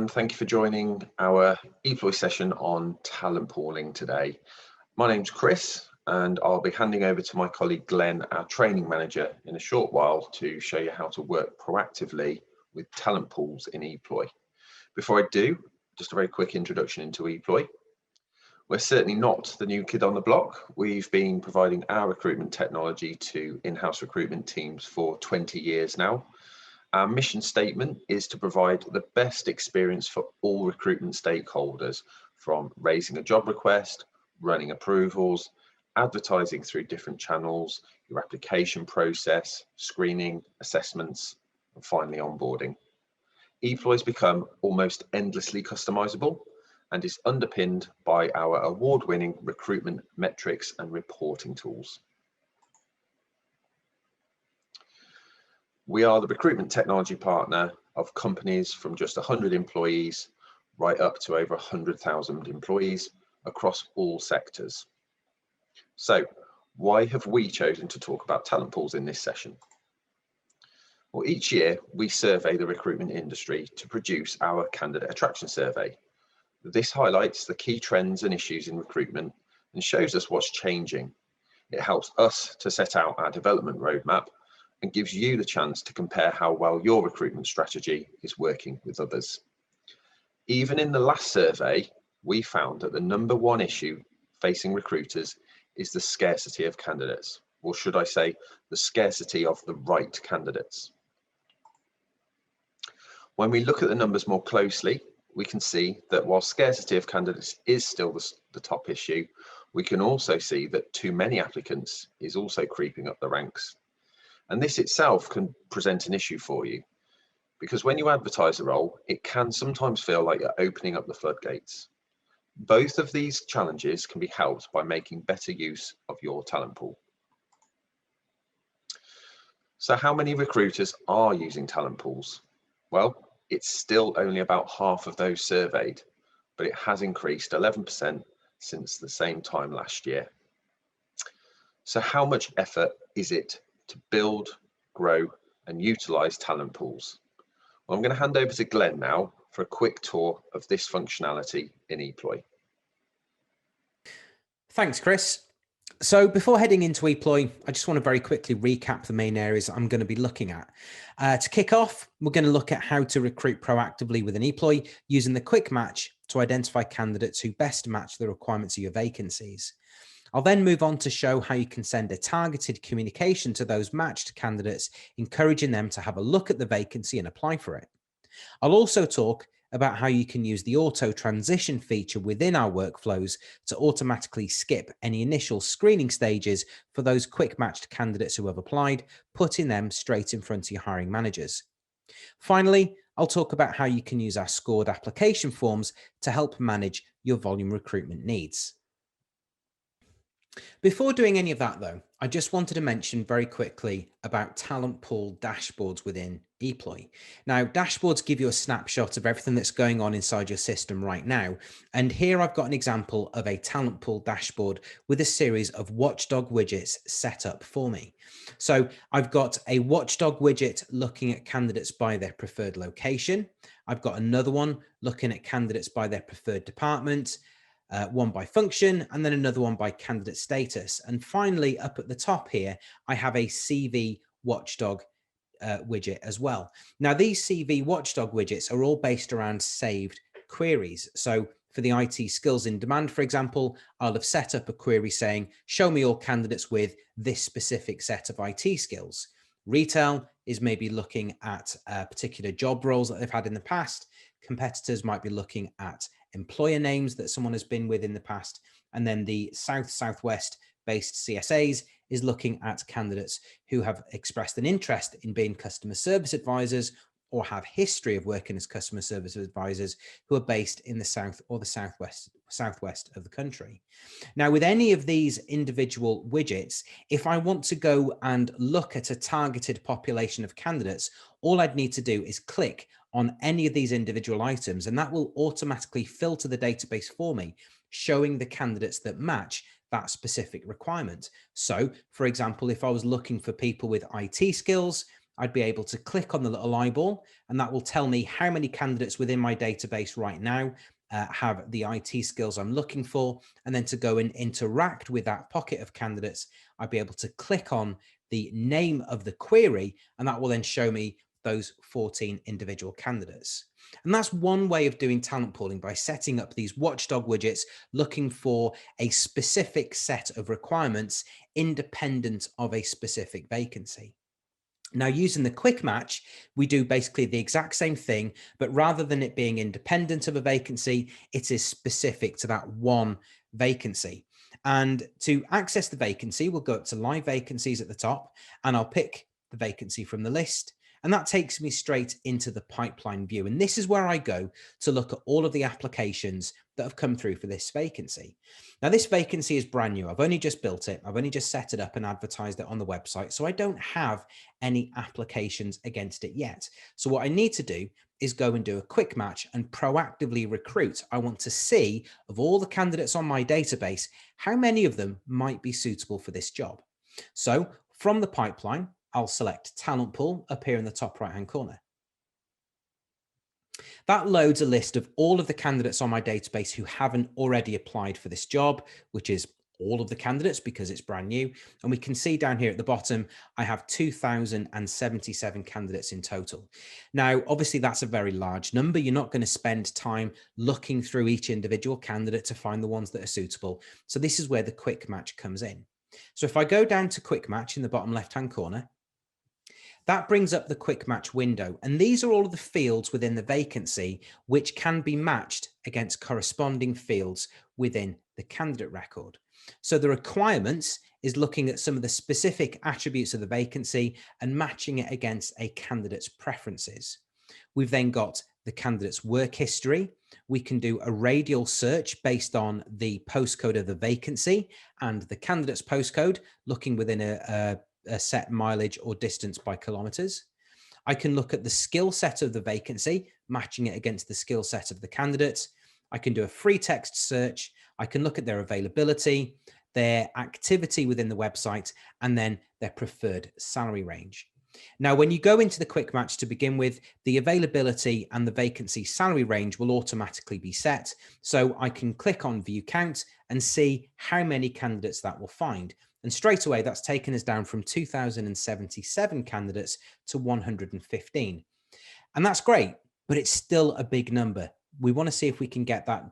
and thank you for joining our Eploy session on talent pooling today. My name's Chris, and I'll be handing over to my colleague Glenn, our training manager, in a short while to show you how to work proactively with talent pools in Eploy. Before I do, just a very quick introduction into Eploy. We're certainly not the new kid on the block. We've been providing our recruitment technology to in-house recruitment teams for 20 years now. Our mission statement is to provide the best experience for all recruitment stakeholders, from raising a job request, running approvals, advertising through different channels, your application process, screening, assessments, and finally onboarding. Eploy has become almost endlessly customizable and is underpinned by our award-winning recruitment metrics and reporting tools. We are the recruitment technology partner of companies from just 100 employees right up to over 100,000 employees across all sectors. So why have we chosen to talk about talent pools in this session? Well, each year we survey the recruitment industry to produce our candidate attraction survey. This highlights the key trends and issues in recruitment and shows us what's changing. It helps us to set out our development roadmap and gives you the chance to compare how well your recruitment strategy is working with others. Even in the last survey, we found that the number one issue facing recruiters is the scarcity of candidates, or should I say, the scarcity of the right candidates. When we look at the numbers more closely, we can see that while scarcity of candidates is still the top issue, we can also see that too many applicants is also creeping up the ranks. And this itself can present an issue for you, because when you advertise a role, it can sometimes feel like you're opening up the floodgates. Both of these challenges can be helped by making better use of your talent pool. So how many recruiters are using talent pools? Well, it's still only about half of those surveyed, but it has increased 11% since the same time last year. So how much effort is it to build, grow, and utilize talent pools? Well, I'm going to hand over to Glenn now for a quick tour of this functionality in Eploy. Thanks, Chris. So before heading into Eploy, I just want to very quickly recap the main areas I'm going to be looking at. To kick off, we're going to look at how to recruit proactively with an Eploy using the quick match to identify candidates who best match the requirements of your vacancies. I'll then move on to show how you can send a targeted communication to those matched candidates, encouraging them to have a look at the vacancy and apply for it. I'll also talk about how you can use the auto transition feature within our workflows to automatically skip any initial screening stages for those quick matched candidates who have applied, putting them straight in front of your hiring managers. Finally, I'll talk about how you can use our scored application forms to help manage your volume recruitment needs. Before doing any of that though, I just wanted to mention very quickly about talent pool dashboards within Eploy. Now, dashboards give you a snapshot of everything that's going on inside your system right now. And here I've got an example of a talent pool dashboard with a series of watchdog widgets set up for me. So I've got a watchdog widget looking at candidates by their preferred location. I've got another one looking at candidates by their preferred department. One by function, and then another one by candidate status. And finally, up at the top here, I have a CV watchdog widget as well. Now, these CV watchdog widgets are all based around saved queries. So for the IT skills in demand, for example, I'll have set up a query saying, show me all candidates with this specific set of IT skills. Retail is maybe looking at particular job roles that they've had in the past. Competitors might be looking at employer names that someone has been with in the past. And then the Southwest based CSAs is looking at candidates who have expressed an interest in being customer service advisors or have history of working as customer service advisors who are based in the South or the Southwest of the country. Now, with any of these individual widgets, if I want to go and look at a targeted population of candidates, all I'd need to do is click on any of these individual items, and that will automatically filter the database for me, showing the candidates that match that specific requirement. So, for example, if I was looking for people with IT skills, I'd be able to click on the little eyeball, and that will tell me how many candidates within my database right now have the IT skills I'm looking for. And then to go and interact with that pocket of candidates, I'd be able to click on the name of the query, and that will then show me those 14 individual candidates. And that's one way of doing talent pooling, by setting up these watchdog widgets, looking for a specific set of requirements independent of a specific vacancy. Now, using the quick match, we do basically the exact same thing, but rather than it being independent of a vacancy, it is specific to that one vacancy. And to access the vacancy, we'll go up to live vacancies at the top, and I'll pick the vacancy from the list. And that takes me straight into the pipeline view. And this is where I go to look at all of the applications that have come through for this vacancy. Now, this vacancy is brand new. I've only just built it. I've only just set it up and advertised it on the website. So I don't have any applications against it yet. So what I need to do is go and do a quick match and proactively recruit. I want to see, of all the candidates on my database, how many of them might be suitable for this job. So from the pipeline, I'll select talent pool up here in the top right hand corner. That loads a list of all of the candidates on my database who haven't already applied for this job, which is all of the candidates because it's brand new. And we can see down here at the bottom, I have 2,077 candidates in total. Now, obviously, that's a very large number. You're not going to spend time looking through each individual candidate to find the ones that are suitable. So this is where the quick match comes in. So if I go down to quick match in the bottom left-hand corner, that brings up the quick match window. And these are all of the fields within the vacancy which can be matched against corresponding fields within the candidate record. So the requirements is looking at some of the specific attributes of the vacancy and matching it against a candidate's preferences. We've then got the candidate's work history. We can do a radial search based on the postcode of the vacancy and the candidate's postcode, looking within a set mileage or distance by kilometers. I can look at the skill set of the vacancy, matching it against the skill set of the candidates. I can do a free text search. I can look at their availability, their activity within the website, and then their preferred salary range. Now, when you go into the quick match to begin with, the availability and the vacancy salary range will automatically be set. So I can click on view count and see how many candidates that will find. And straight away, that's taken us down from 2,077 candidates to 115. And that's great, but it's still a big number. We want to see if we can get that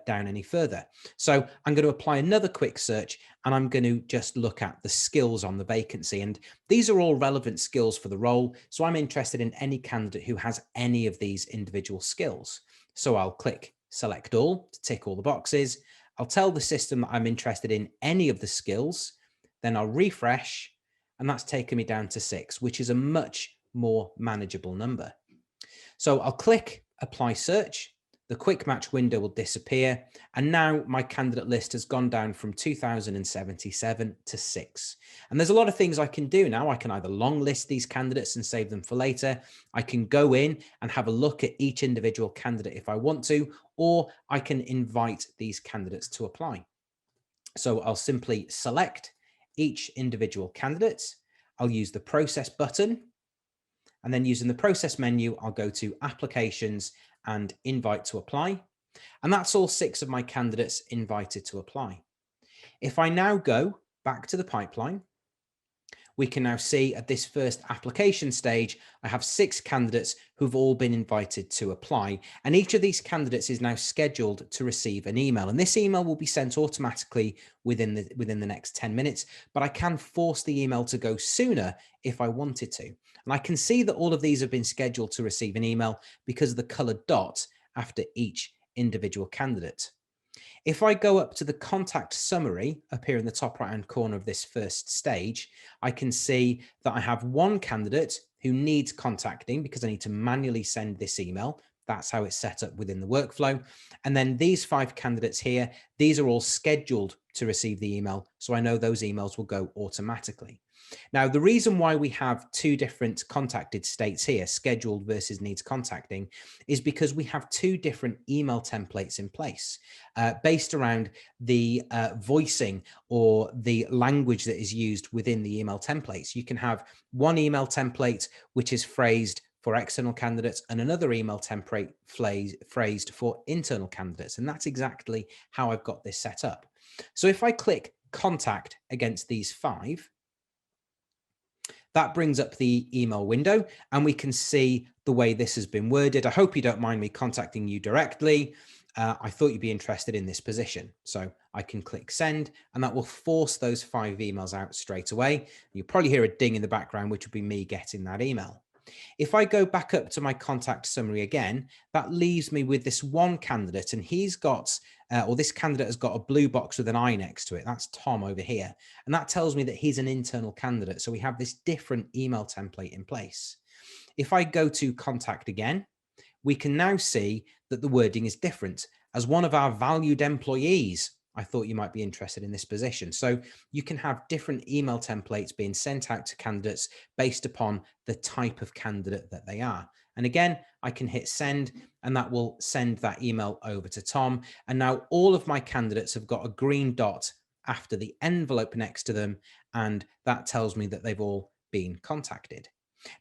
down any further. So I'm going to apply another quick search, and I'm going to just look at the skills on the vacancy. And these are all relevant skills for the role. So I'm interested in any candidate who has any of these individual skills. So I'll click select all to tick all the boxes. I'll tell the system that I'm interested in any of the skills. Then I'll refresh, and that's taken me down to 6, which is a much more manageable number. So I'll click apply search. The quick match window will disappear. And now my candidate list has gone down from 2,077 to 6. And there's a lot of things I can do now. I can either long list these candidates and save them for later. I can go in and have a look at each individual candidate if I want to, or I can invite these candidates to apply. So I'll simply select each individual candidate. I'll use the process button, and then using the process menu, I'll go to applications and invite to apply. And that's all 6 of my candidates invited to apply. If I now go back to the pipeline, we can now see at this first application stage, I have 6 candidates who've all been invited to apply. And each of these candidates is now scheduled to receive an email. And this email will be sent automatically within the next 10 minutes, but I can force the email to go sooner if I wanted to. And I can see that all of these have been scheduled to receive an email because of the colored dot after each individual candidate. If I go up to the contact summary up here in the top right hand corner of this first stage, I can see that I have 1 candidate who needs contacting because I need to manually send this email. That's how it's set up within the workflow. And then these 5 candidates here, these are all scheduled to receive the email. So I know those emails will go automatically. Now, the reason why we have 2 different contacted states here, scheduled versus needs contacting, is because we have 2 different email templates in place based around the voicing or the language that is used within the email templates. You can have one email template which is phrased for external candidates and another email template phrased for internal candidates. And that's exactly how I've got this set up. So if I click contact against these 5, that brings up the email window and we can see the way this has been worded. I hope you don't mind me contacting you directly. I thought you'd be interested in this position. So I can click send and that will force those 5 emails out straight away. You'll probably hear a ding in the background, which would be me getting that email. If I go back up to my contact summary again, that leaves me with this one candidate and he's got, or this candidate has got a blue box with an I next to it. That's Tom over here. And that tells me that he's an internal candidate. So we have this different email template in place. If I go to contact again, we can now see that the wording is different. As one of our valued employees, I thought you might be interested in this position. So you can have different email templates being sent out to candidates based upon the type of candidate that they are. And again, I can hit send and that will send that email over to Tom. And now all of my candidates have got a green dot after the envelope next to them. And that tells me that they've all been contacted.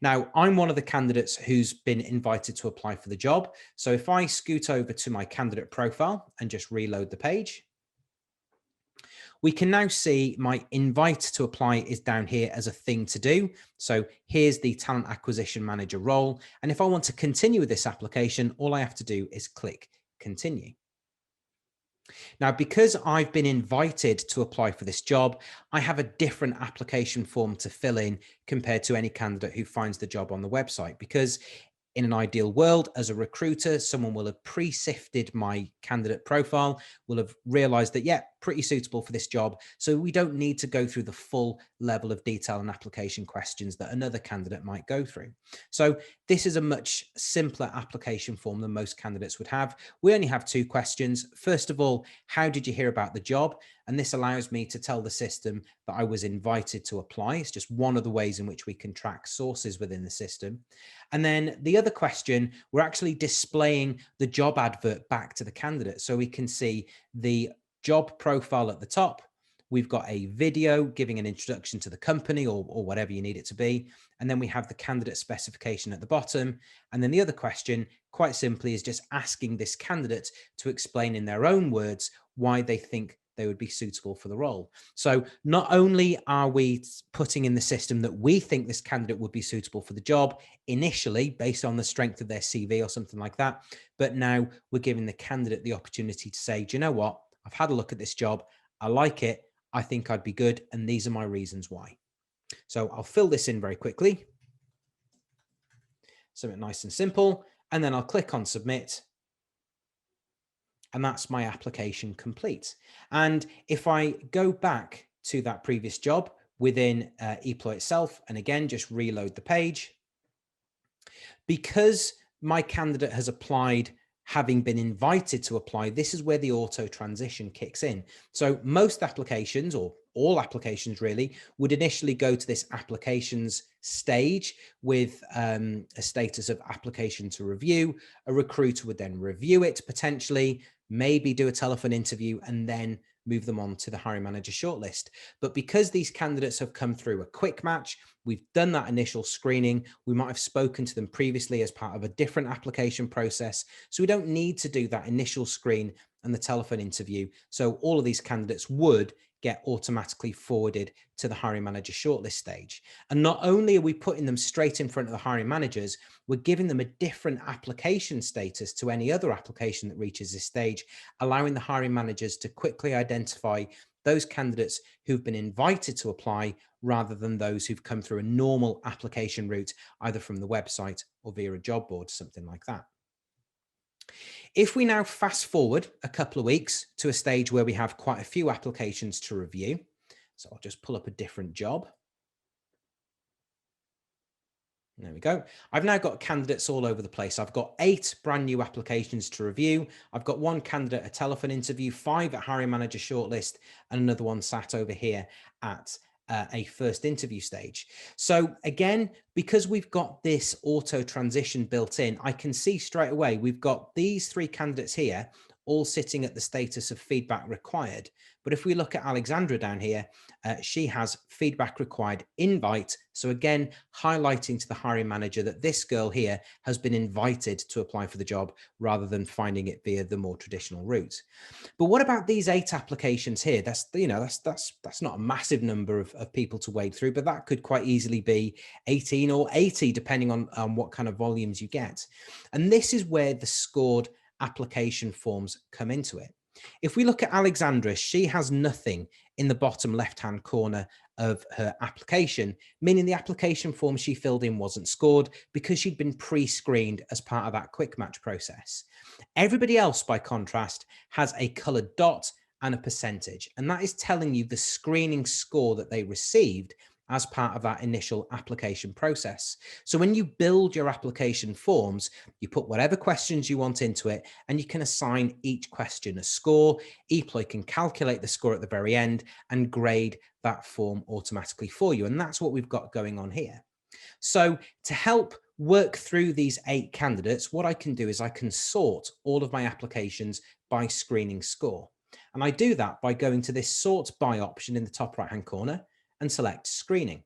Now, I'm one of the candidates who's been invited to apply for the job. So if I scoot over to my candidate profile and just reload the page, we can now see my invite to apply is down here as a thing to do. So here's the talent acquisition manager role. And if I want to continue with this application, all I have to do is click continue. Now, because I've been invited to apply for this job, I have a different application form to fill in compared to any candidate who finds the job on the website, because in an ideal world, as a recruiter, someone will have pre-sifted my candidate profile, will have realized that, yeah, pretty suitable for this job. So we don't need to go through the full level of detail and application questions that another candidate might go through. So this is a much simpler application form than most candidates would have. We only have 2 questions. First of all, how did you hear about the job? And this allows me to tell the system that I was invited to apply. It's just one of the ways in which we can track sources within the system. And then the other question, we're actually displaying the job advert back to the candidate. So we can see the job profile at the top. We've got a video giving an introduction to the company or whatever you need it to be. And then we have the candidate specification at the bottom. And then the other question, quite simply, is just asking this candidate to explain in their own words why they think they would be suitable for the role. So not only are we putting in the system that we think this candidate would be suitable for the job initially based on the strength of their CV or something like that, but now we're giving the candidate the opportunity to say, do you know what? I've had a look at this job. I like it. I think I'd be good. And these are my reasons why. So I'll fill this in very quickly. Something nice and simple. And then I'll click on submit. And that's my application complete. And if I go back to that previous job within Eploy itself, and again, just reload the page, because my candidate has applied having been invited to apply, this is where the auto transition kicks in. So most applications, or all applications really, would initially go to this applications stage with a status of application to review. A recruiter would then review it potentially, maybe do a telephone interview, and then move them on to the hiring manager shortlist. But because these candidates have come through a quick match, we've done that initial screening, we might have spoken to them previously as part of a different application process. So we don't need to do that initial screen and the telephone interview. So all of these candidates would get automatically forwarded to the hiring manager shortlist stage. And not only are we putting them straight in front of the hiring managers, we're giving them a different application status to any other application that reaches this stage, allowing the hiring managers to quickly identify those candidates who've been invited to apply rather than those who've come through a normal application route, either from the website or via a job board, something like that. If we now fast forward a couple of weeks to a stage where we have quite a few applications to review, so I'll just pull up a different job. There we go. I've now got candidates all over the place. I've got 8 brand new applications to review. I've got 1 candidate, a telephone interview, 5 at hiring manager shortlist, and another one sat over here at a first interview stage. So again, because we've got this auto transition built in, I can see straight away we've got these 3 candidates here all sitting at the status of feedback required. But if we look at Alexandra down here, she has feedback required invite. So again, highlighting to the hiring manager that this girl here has been invited to apply for the job rather than finding it via the more traditional route. But what about these 8 applications here? That's, you know, that's not a massive number of people to wade through, but that could quite easily be 18 or 80, depending on what kind of volumes you get. And this is where the scored application forms come into it. If we look at Alexandra, she has nothing in the bottom left-hand corner of her application, meaning the application form she filled in wasn't scored because she'd been pre-screened as part of that quick match process. Everybody else, by contrast, has a colored dot and a percentage, and that is telling you the screening score that they received as part of that initial application process. So when you build your application forms, you put whatever questions you want into it, and you can assign each question a score. Eploy can calculate the score at the very end and grade that form automatically for you. And that's what we've got going on here. So to help work through these 8 candidates, what I can do is I can sort all of my applications by screening score. And I do that by going to this sort by option in the top right-hand corner and select screening.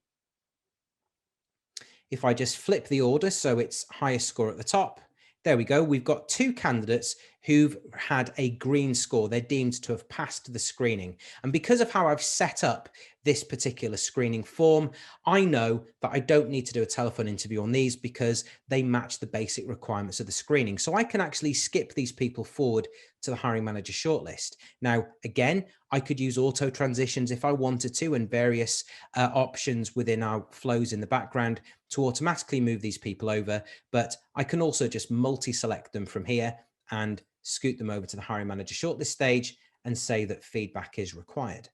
If I just flip the order so it's highest score at the top, there we go. We've got 2 candidates who've had a green score. They're deemed to have passed the screening. And because of how I've set up this particular screening form, I know that I don't need to do a telephone interview on these because they match the basic requirements of the screening. So I can actually skip these people forward to the hiring manager shortlist. Now, again, I could use auto transitions if I wanted to, and various options within our flows in the background to automatically move these people over, but I can also just multi-select them from here and scoot them over to the hiring manager shortlist stage and say that feedback is required.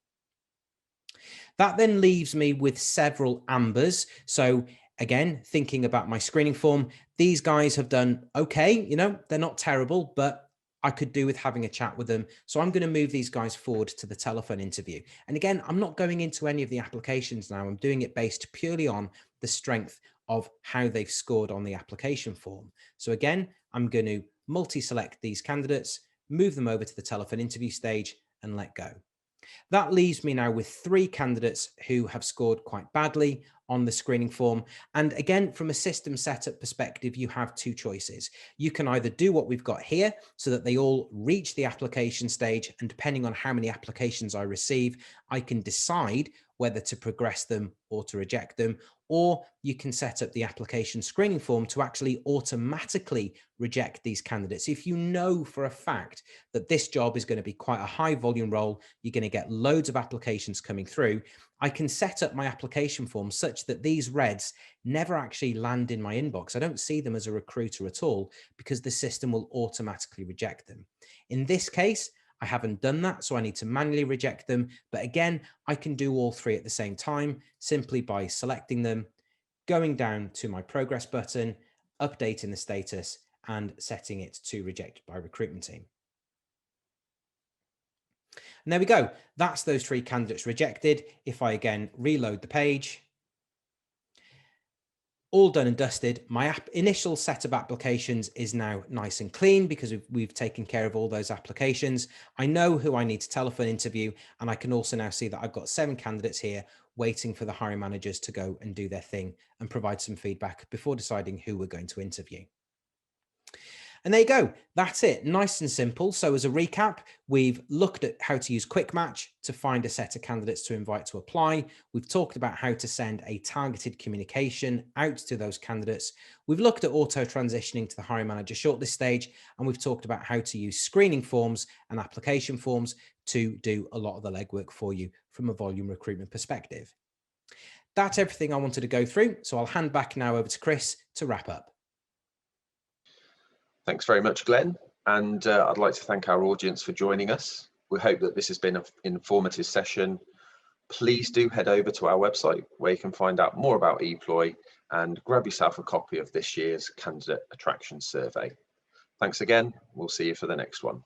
That then leaves me with several ambers. So again, thinking about my screening form, these guys have done okay, you know, they're not terrible, but I could do with having a chat with them. So I'm going to move these guys forward to the telephone interview. And again, I'm not going into any of the applications now. I'm doing it based purely on the strength of how they've scored on the application form. So again, I'm going to multi-select these candidates, move them over to the telephone interview stage and let go. That leaves me now with 3 candidates who have scored quite badly on the screening form. And again, from a system setup perspective, you have 2 choices. You can either do what we've got here so that they all reach the application stage, and depending on how many applications I receive, I can decide whether to progress them or to reject them. Or you can set up the application screening form to actually automatically reject these candidates. If you know for a fact that this job is going to be quite a high volume role, you're going to get loads of applications coming through, I can set up my application form such that these reds never actually land in my inbox. I don't see them as a recruiter at all because the system will automatically reject them. In this case, I haven't done that, so I need to manually reject them. But again, I can do all 3 at the same time simply by selecting them, going down to my progress button, updating the status, and setting it to rejected by recruitment team. And there we go. That's those 3 candidates rejected. If I again reload the page, all done and dusted. My initial set of applications is now nice and clean because we've taken care of all those applications. I know who I need to telephone interview, and I can also now see that I've got 7 candidates here waiting for the hiring managers to go and do their thing and provide some feedback before deciding who we're going to interview. And there you go. That's it. Nice and simple. So as a recap, we've looked at how to use Quick Match to find a set of candidates to invite to apply. We've talked about how to send a targeted communication out to those candidates. We've looked at auto transitioning to the hiring manager shortlist stage, and we've talked about how to use screening forms and application forms to do a lot of the legwork for you from a volume recruitment perspective. That's everything I wanted to go through. So I'll hand back now over to Chris to wrap up. Thanks very much, Glenn. And I'd like to thank our audience for joining us. We hope that this has been an informative session. please do head over to our website where you can find out more about Eploy and grab yourself a copy of this year's Candidate Attraction Survey. Thanks again. We'll see you for the next one.